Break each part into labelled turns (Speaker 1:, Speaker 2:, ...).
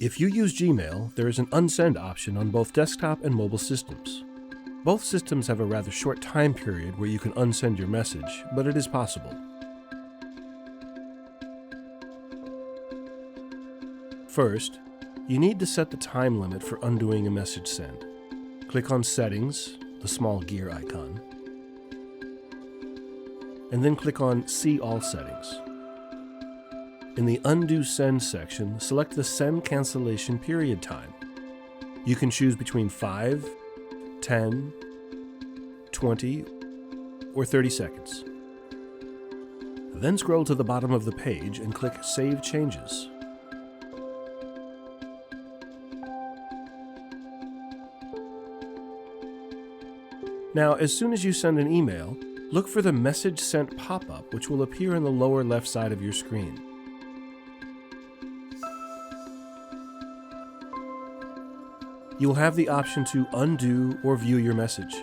Speaker 1: If you use Gmail, there is an Unsend option on both desktop and mobile systems. Both systems have a rather short time period where you can unsend your message, but it is possible. First, you need to set the time limit for undoing a message send. Click on Settings, the small gear icon, and then click on See All Settings. In the Undo Send section, select the Send Cancellation Period time. You can choose between 5, 10, 20, or 30 seconds. Then scroll to the bottom of the page and click Save Changes. Now, as soon as you send an email, look for the Message Sent pop-up, which will appear in the lower left side of your screen. You will have the option to undo or view your message.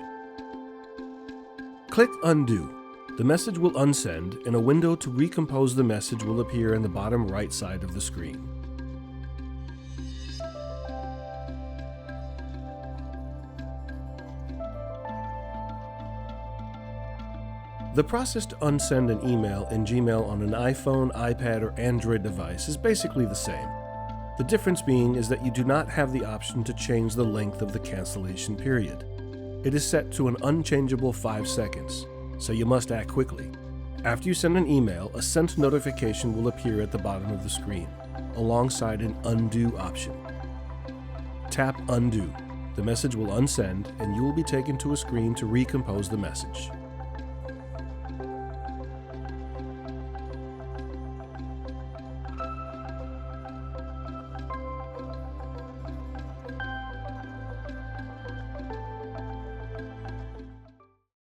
Speaker 1: Click Undo. The message will unsend, and a window to recompose the message will appear in the bottom right side of the screen. The process to unsend an email in Gmail on an iPhone, iPad, or Android device is basically the same. The difference being is that you do not have the option to change the length of the cancellation period. It is set to an unchangeable 5 seconds, so you must act quickly. After you send an email, a sent notification will appear at the bottom of the screen, alongside an undo option. Tap Undo. The message will unsend, and you will be taken to a screen to recompose the message.